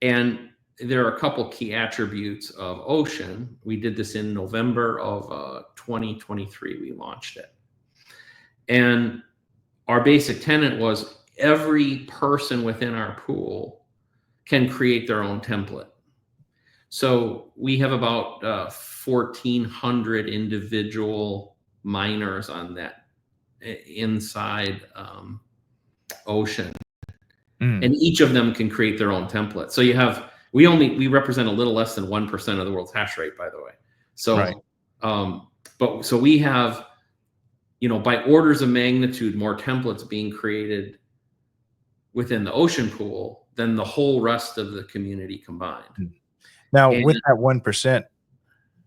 and there are a couple key attributes of Ocean. We did this in November of 2023. We launched it, and our basic tenet was every person within our pool can create their own template. So we have about 1,400 individual miners on that inside Ocean, and each of them can create their own template. So you have we represent a little less than 1% of the world's hash rate, by the way. So Right. but so we have, by orders of magnitude more templates being created within the Ocean pool than the whole rest of the community combined. Now, And with that 1%,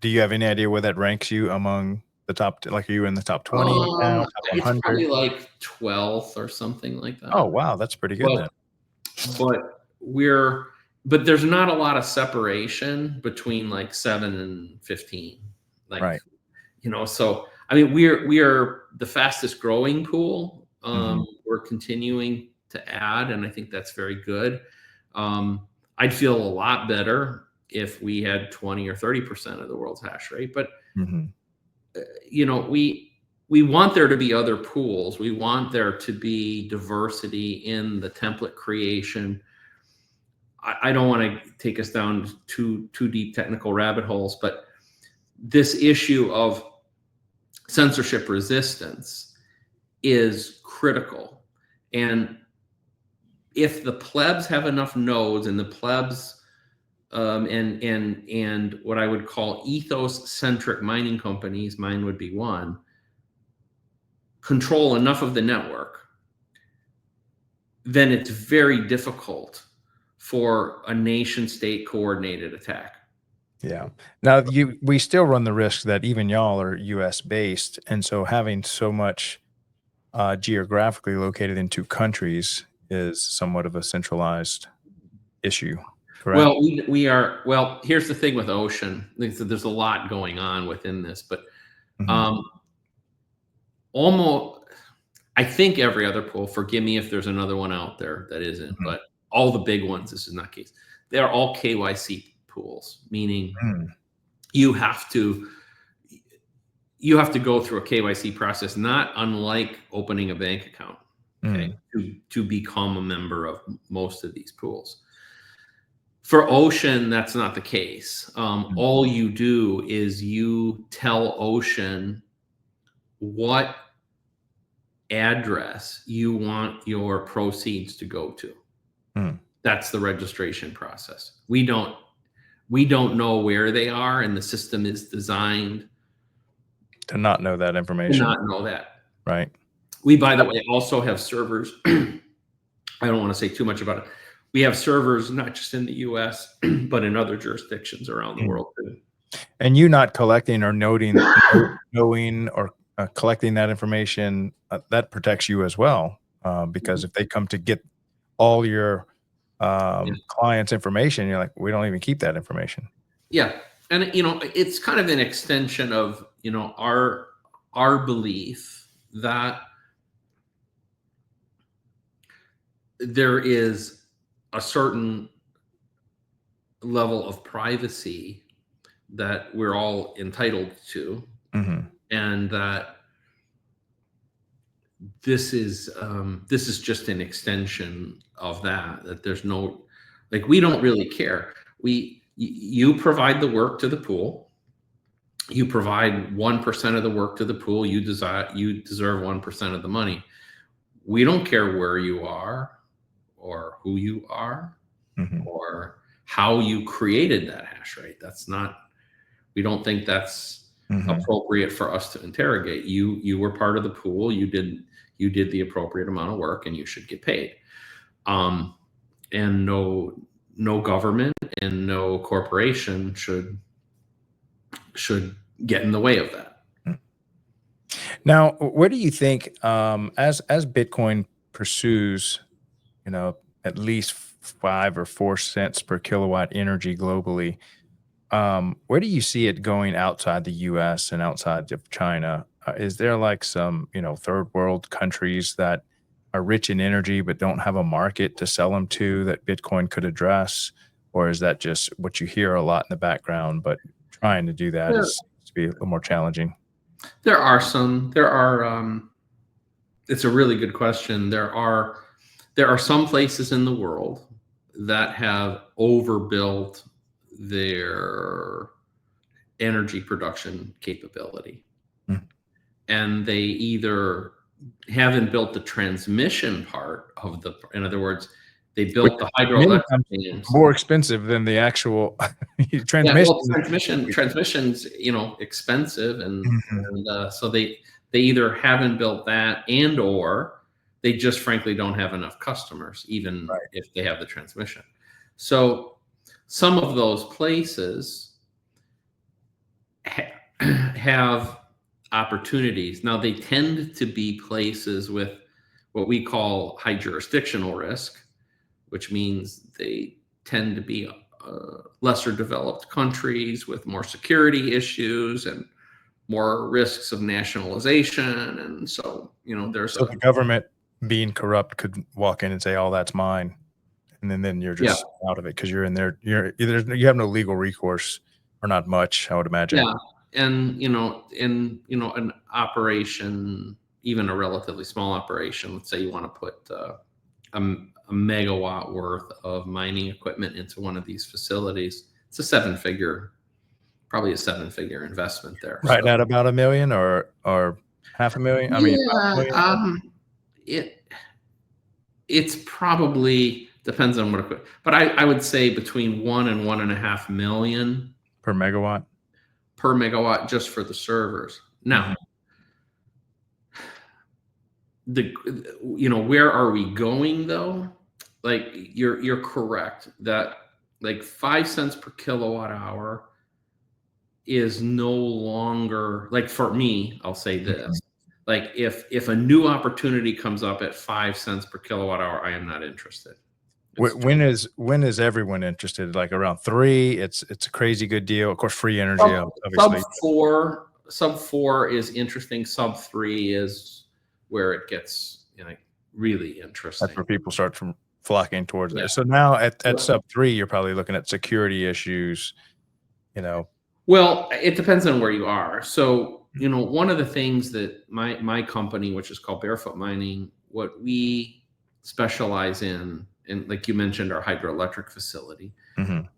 do you have any idea where that ranks you among the top? Like, are you in the top 20 now, top it's 100? probably like 12th or something like that. Oh, wow, that's pretty good then. But there's not a lot of separation between like 7 and 15. Like, Right. So I mean, we are the fastest growing pool. We're continuing to add, and I think that's very good. I'd feel a lot better if we had 20 or 30% of the world's hash rate, but we want there to be other pools. We want there to be diversity in the template creation. I don't want to take us down too deep technical rabbit holes, but this issue of censorship resistance is critical. And if the plebs have enough nodes, and the plebs and what I would call ethos-centric mining companies, mine would be one, control enough of the network, then it's very difficult for a nation state coordinated attack. Yeah. Now, we still run the risk that even y'all are US based, and so having so much geographically located in two countries is somewhat of a centralized issue, correct? Well, we are. Well, here's the thing with Ocean. There's a lot going on within this, but almost, I think every other pool, forgive me if there's another one out there that isn't, but all the big ones, this is not the case. They're all KYC pools, meaning you have to go through a KYC process, not unlike opening a bank account, okay, to become a member of most of these pools. For Ocean, that's not the case. All you do is you tell Ocean what address you want your proceeds to go to. That's the registration process. We don't know where they are, and the system is designed to not know that information. To not know that. Right. We, by the way, also have servers. I don't want to say too much about it. We have servers not just in the US, but in other jurisdictions around the world too. And you not collecting or knowing or collecting that information, that protects you as well, because if they come to get all your clients' information, you're like, we don't even keep that information. Yeah, and it's kind of an extension of our belief that there is a certain level of privacy that we're all entitled to, and that this is just an extension of that there's no, like, we don't really care. You provide the work to the pool. You provide 1% of the work to the pool. You deserve 1% of the money. We don't care where you are, or who you are, or how you created that hash rate. We don't think that's appropriate for us to interrogate. You were part of the pool. You did the appropriate amount of work, and you should get paid. And no government and no corporation should get in the way of that. Now, where do you think, as Bitcoin pursues, at least 5 or 4 cents per kilowatt energy globally, where do you see it going outside the US and outside of China? Is there like some, third world countries that are rich in energy but don't have a market to sell them to that Bitcoin could address? Or is that just what you hear a lot in the background, but trying to do that is to be a little more challenging? It's a really good question. There are some places in the world that have overbuilt their energy production capability. and they either haven't built the transmission part of the, in other words, they built the Many hydroelectric times dams. more expensive than the actual Yeah, transmission. well, transmission's, you know, expensive, and Mhm. so they either haven't built that, and or they just frankly don't have enough customers, even Right. if they have the transmission. So some of those places have opportunities. Now they tend to be places with what we call high jurisdictional risk, which means they tend to be lesser developed countries with more security issues and more risks of nationalization. And so, you know, there's So a, the government being corrupt could walk in and say, "Oh, that's mine," and then you're yeah, just out of it because you're in there. You have no legal recourse or not much, I would imagine. yeah. And, you know, in, you know, an operation, even a relatively small operation, let's say you want to put a megawatt worth of mining equipment into one of these facilities, it's probably a seven figure investment there. Right So at about 1,000,000 or half a million. I mean, yeah, 500,000. it it's probably depends on what equipment, but I would say between 1 and 1.5 million Per megawatt. per megawatt just for the servers. Mhm. Now, the you know, where are we going though? Like you're correct that like 5 cents per kilowatt hour is no longer, like, for me, I'll say Mhm. this. Like if a new opportunity comes up at 5 cents per kilowatt hour, I am not interested. It's When is everyone interested? Like around 3, it's a crazy good deal. Of course, free sub, energy, sub obviously. four. Sub four is interesting. Sub three is where it gets, you know, really That's interesting. where people start from flocking towards Yeah. it. So now at Well, sub 3, you're probably looking at security issues, you know. well, it depends on where you are. So, you know, one of the things that my company, which is called Barefoot Mining, what we specialize in, and like you mentioned, our hydroelectric facility, Mhm.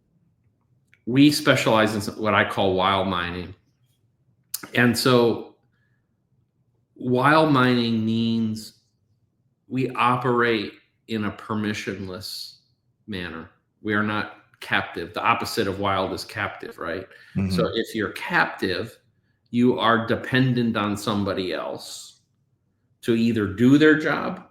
we specialize in what I call wild mining. And so, wild mining means we operate in a permissionless manner. We are not captive. The opposite of wild is captive, right? So Mhm. if you're captive, you are dependent on somebody else to either do their job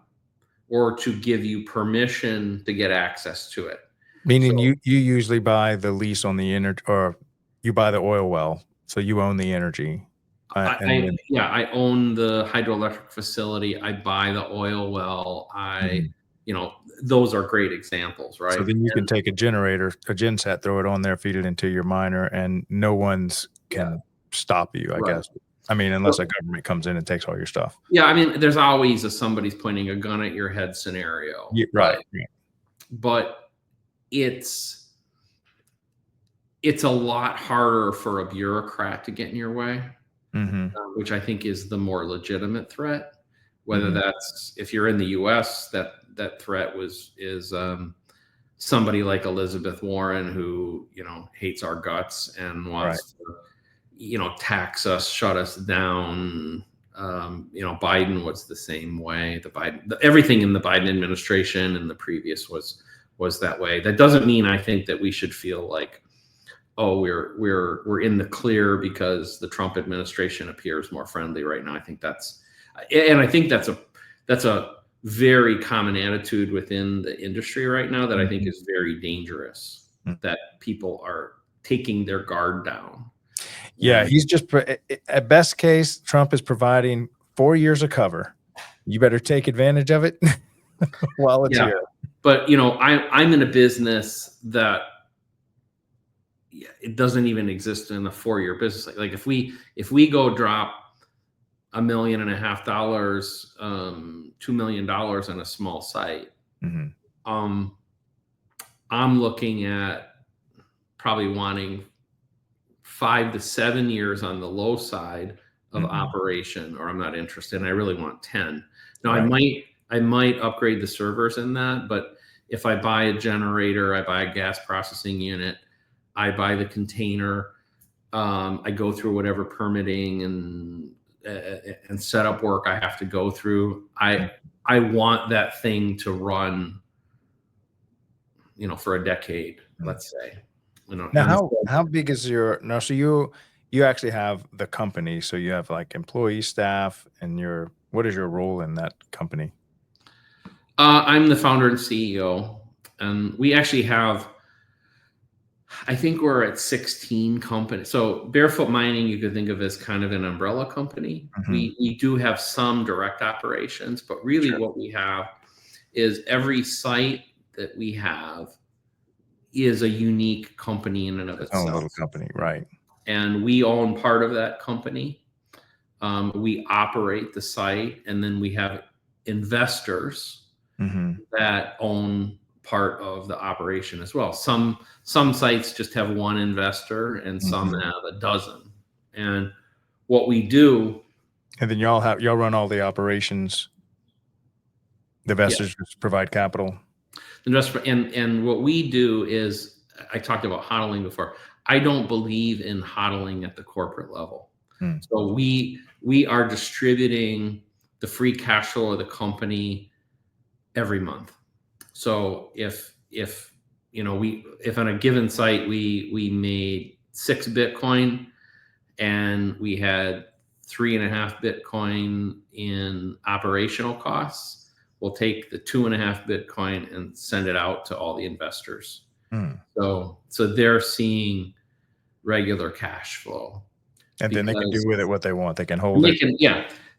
or to give you permission to get access to it. Meaning So you usually buy the lease on the energy, or you buy the oil well, so you own the energy, and then yeah, I own the hydroelectric facility. I buy the oil well. Mhm. You know, those are great examples, So right? then you can take a generator, a genset, throw it on there, feed it into your miner, and no one's Yeah, can stop you, I right. guess. I mean, unless a Well, government comes in and takes all your stuff. yeah, I mean, there's always a somebody's pointing a gun at your head scenario, Right, right. but it's it's a lot harder for a bureaucrat to get in your way, Mhm, which I think is the more legitimate threat. Whether mhm. that's, if you're in the U.S., that threat is somebody like Elizabeth Warren, who, you know, hates our guts and Right. wants to, you know, tax us, shut us down. You know, Biden was the same way. Everything in the Biden administration and the previous was that way. That doesn't mean I think that we should feel like, oh, we're in the clear because the Trump administration appears more friendly right now. I think that's a very common attitude within the industry right now that I think Mhm, is very dangerous. mm. That people are taking their guard down. Yeah, And he's just at best case, Trump is providing 4 years of cover. You better take advantage of it while it's yeah, here. but you know, I'm in a business that, yeah, it doesn't even exist in a 4 year business. Like if we go drop $1.5 million, $2 million on a small site, Mhm, um, I'm looking at probably wanting 5 to 7 years on the low side of mhm. operation, or I'm not interested. And I really want 10. Now Right. I might upgrade the servers in that, but if I buy a generator, I buy a gas processing unit, I buy the container, I go through whatever permitting and and setup work I have to go through. I want that thing to run, for a decade, let's say. Now, how big is your now? So you actually have the company, so you have like employee, staff, and what is your role in that company? I'm the founder and CEO, and we actually have, I think we're at 16 companies. So Barefoot Mining, you could think of as kind of an umbrella company. We do have some direct operations, but really what we have is every site that we have is a unique company in and of itself. Own little company, right? And we own part of that company. We operate the site, and then we have investors that own part of the operation as well. Some sites just have one investor, and some have a dozen. And what we do, and then y'all run all the operations. The investors just provide capital. And what we do is, I talked about hodling before. I don't believe in hodling at the corporate level. So we are distributing the free cash flow of the company every month. So if on a given site we made 6 Bitcoin and we had 3.5 Bitcoin in operational costs, we'll take the 2.5 Bitcoin and send it out to all the investors. So they're seeing regular cash flow. And then they can do with it what they want. They can hold it.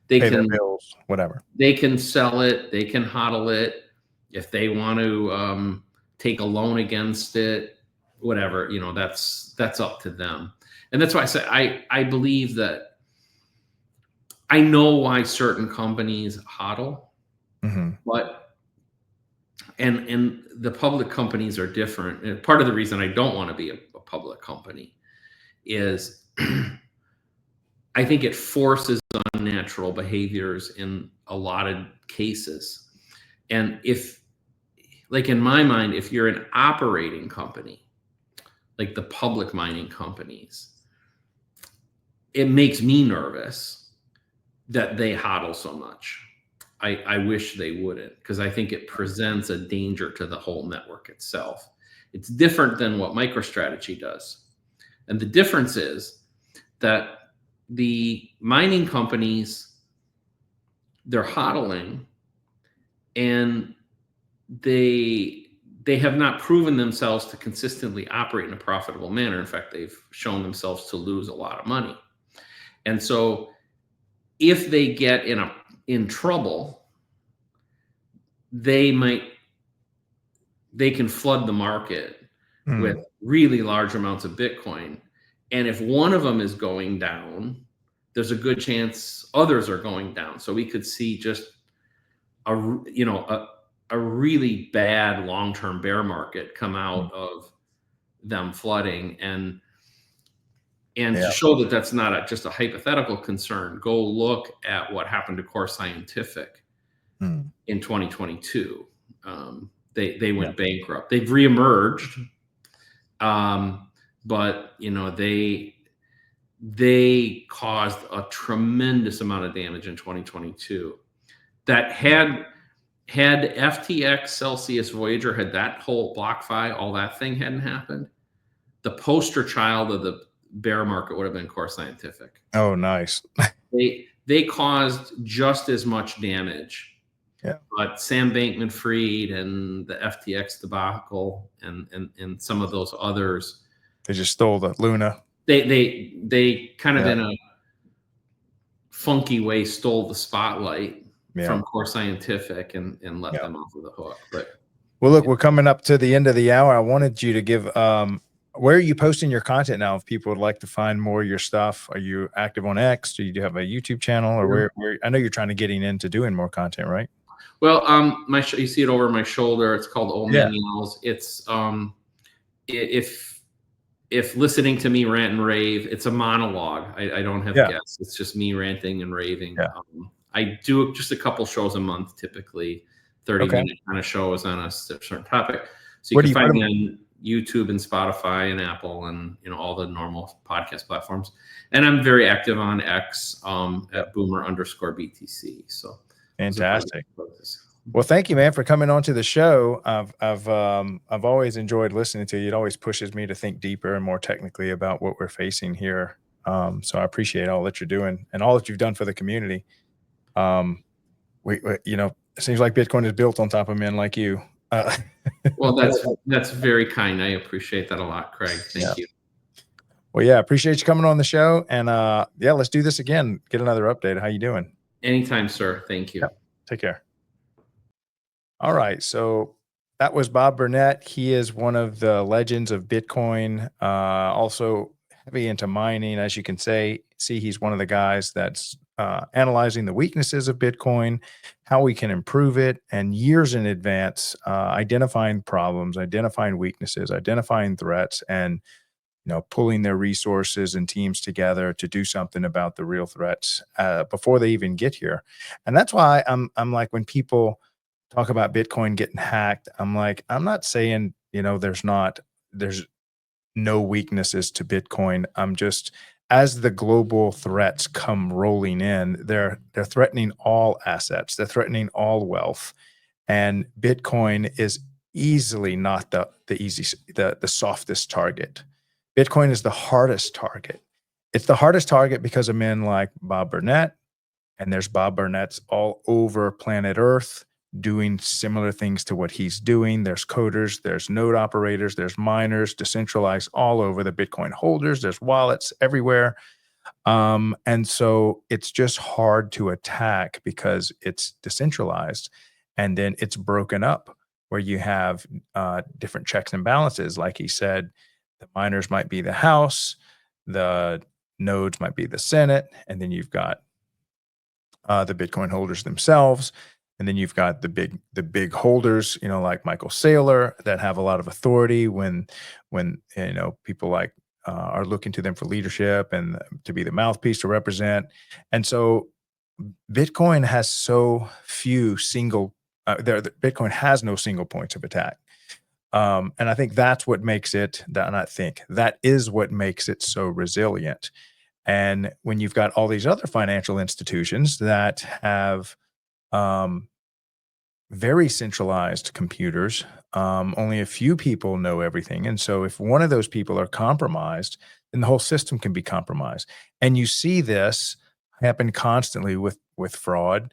They pay can their bills, whatever. They can sell it. They can hodl it. If they want to take a loan against it, whatever, that's up to them. And that's why I say I believe that I know why certain companies hodl, but and the public companies are different. And part of the reason I don't want to be a public company is I think it forces unnatural behaviors in a lot of cases. And like in my mind, if you're an operating company, like the public mining companies, it makes me nervous that they hodl so much. I wish they wouldn't, because I think it presents a danger to the whole network itself. It's different than what MicroStrategy does. And the difference is that the mining companies, they're hodling, and they have not proven themselves to consistently operate in a profitable manner. In fact, they've shown themselves to lose a lot of money. And so if they get in trouble, they can flood the market with really large amounts of Bitcoin. And if one of them is going down, there's a good chance others are going down. So we could see just a really bad long-term bear market come out of them flooding. And to show that that's not just a hypothetical concern, go look at what happened to Core Scientific in 2022. They went bankrupt. They've reemerged, but they caused a tremendous amount of damage in 2022. That had FTX, Celsius, Voyager, had that whole BlockFi, all that thing hadn't happened, the poster child of the bear market would have been Core Scientific. Oh, nice. They caused just as much damage. Yeah. But Sam Bankman-Fried and the FTX debacle and some of those others, they just stole the Luna. They kind of in a funky way stole the spotlight from Core Scientific and let them off of the hook. But well, look, we're coming up to the end of the hour. I wanted you to give where are you posting your content now? If people would like to find more of your stuff, are you active on X? Do you have a YouTube channel, or where? I know you're trying to getting into doing more content, right? Well, you see it over my shoulder. It's called Old Man Yells. It's if listening to me rant and rave, it's a monologue. I don't have guests. It's just me ranting and raving. I do just a couple shows a month, typically 30-minute kind of shows on a certain topic. So you can find me on YouTube and Spotify and Apple and all the normal podcast platforms. And I'm very active on X at boomer_BTC. So fantastic. Well, thank you, man, for coming on to the show. I've always enjoyed listening to you. It always pushes me to think deeper and more technically about what we're facing here. So I appreciate all that you're doing and all that you've done for the community. It seems like Bitcoin is built on top of men like you. Well, that's very kind. I appreciate that a lot, Craig. Thank you. Well, yeah, appreciate you coming on the show. And let's do this again. Get another update. How you doing? Anytime, sir. Thank you. Yep. Take care. All right. So that was Bob Burnett. He is one of the legends of Bitcoin, also heavy into mining. As you can see, he's one of the guys that's analyzing the weaknesses of Bitcoin, how we can improve it, and years in advance, identifying problems, identifying weaknesses, identifying threats, and pulling their resources and teams together to do something about the real threats before they even get here. And that's why I'm like, when people talk about Bitcoin getting hacked, I'm like, I'm not saying there's no weaknesses to Bitcoin. I'm just, as the global threats come rolling in, they're threatening all assets. They're threatening all wealth, and Bitcoin is easily not the softest target. Bitcoin is the hardest target. It's the hardest target because of men like Bob Burnett, and there's Bob Burnett's all over planet Earth doing similar things to what he's doing. There's coders, there's node operators, there's miners, decentralized all over, the Bitcoin holders, there's wallets everywhere. And so it's just hard to attack because it's decentralized, and then it's broken up where you have different checks and balances. Like he said, the miners might be the House, the nodes might be the Senate, and then you've got the Bitcoin holders themselves. And then you've got the big holders, like Michael Saylor, that have a lot of authority when people like are looking to them for leadership and to be the mouthpiece to represent. And so Bitcoin has so few Bitcoin has no single points of attack. And I think that's what makes it, that is what makes it so resilient. And when you've got all these other financial institutions that have very centralized computers, only a few people know everything. And so if one of those people are compromised, then the whole system can be compromised. And you see this happen constantly with fraud,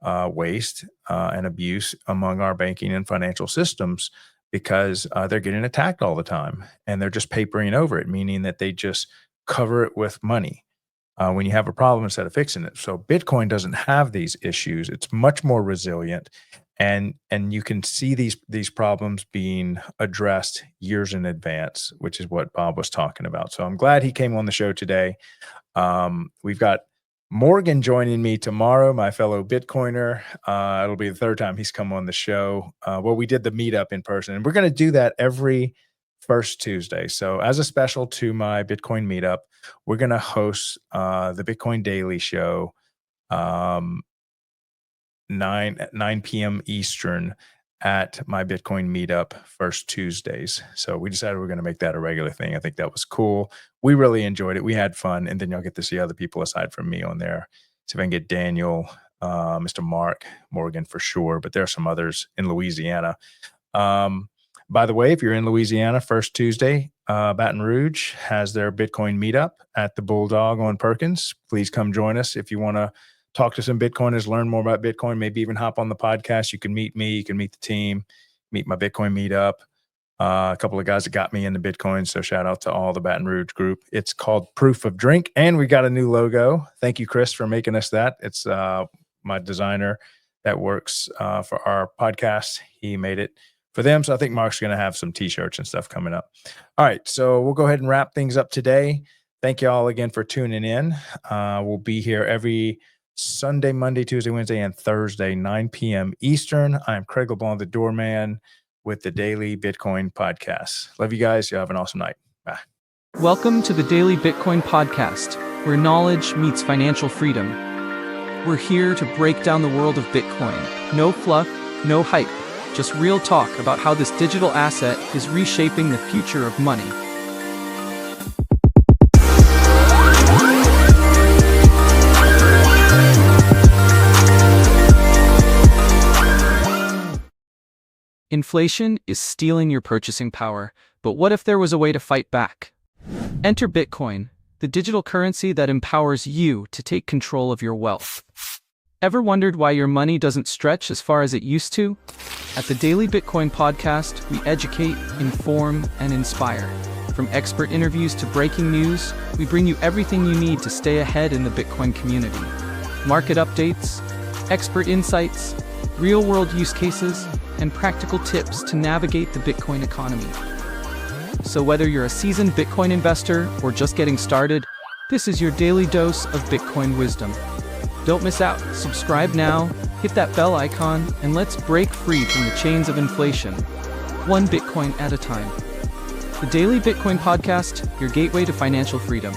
waste, and abuse among our banking and financial systems, because they're getting attacked all the time, and they're just papering over it, meaning that they just cover it with money when you have a problem instead of fixing it. So Bitcoin doesn't have these issues. It's much more resilient, and you can see these problems being addressed years in advance, which is what Bob was talking about. So I'm glad he came on the show today. We've got Morgan joining me tomorrow, my fellow Bitcoiner. It'll be the third time he's come on the show. We did the meetup in person, and we're going to do that every first Tuesday. So as a special to my Bitcoin meetup, we're going to host the Bitcoin Daily Show, 9 p.m. Eastern at my Bitcoin meetup first Tuesdays. So we decided we're going to make that a regular thing. I think that was cool. We really enjoyed it. We had fun. And then you'll get to see other people aside from me on there. See if I can get Daniel, Mr. Mark, Morgan for sure. But there are some others in Louisiana. By the way, if you're in Louisiana, first Tuesday, Baton Rouge has their Bitcoin meetup at the Bulldog on Perkins. Please come join us if you want to talk to some Bitcoiners, learn more about Bitcoin, maybe even hop on the podcast. You can meet me, you can meet the team, meet my Bitcoin meetup. A couple of guys that got me into Bitcoin. So shout out to all the Baton Rouge group. It's called Proof of Drink, and we got a new logo. Thank you, Chris, for making us that. It's my designer that works for our podcast. He made it for them. So I think Mark's going to have some t-shirts and stuff coming up. All right. So we'll go ahead and wrap things up today. Thank you all again for tuning in. We'll be here every Sunday, Monday, Tuesday, Wednesday, and Thursday, 9 p.m. Eastern. I'm Craig LeBlanc, the doorman, with the Daily Bitcoin Podcast. Love you guys. You have an awesome night. Bye. Welcome to the Daily Bitcoin Podcast, where knowledge meets financial freedom. We're here to break down the world of Bitcoin. No fluff, no hype, just real talk about how this digital asset is reshaping the future of money. Inflation is stealing your purchasing power, but what if there was a way to fight back? Enter Bitcoin, the digital currency that empowers you to take control of your wealth. Ever wondered why your money doesn't stretch as far as it used to? At the Daily Bitcoin Podcast, we educate, inform, and inspire. From expert interviews to breaking news, we bring you everything you need to stay ahead in the Bitcoin community. Market updates, expert insights, real-world use cases, and practical tips to navigate the Bitcoin economy. So whether you're a seasoned Bitcoin investor or just getting started, this is your daily dose of Bitcoin wisdom. Don't miss out. Subscribe now, hit that bell icon, and let's break free from the chains of inflation, one Bitcoin at a time. The Daily Bitcoin Podcast, your gateway to financial freedom.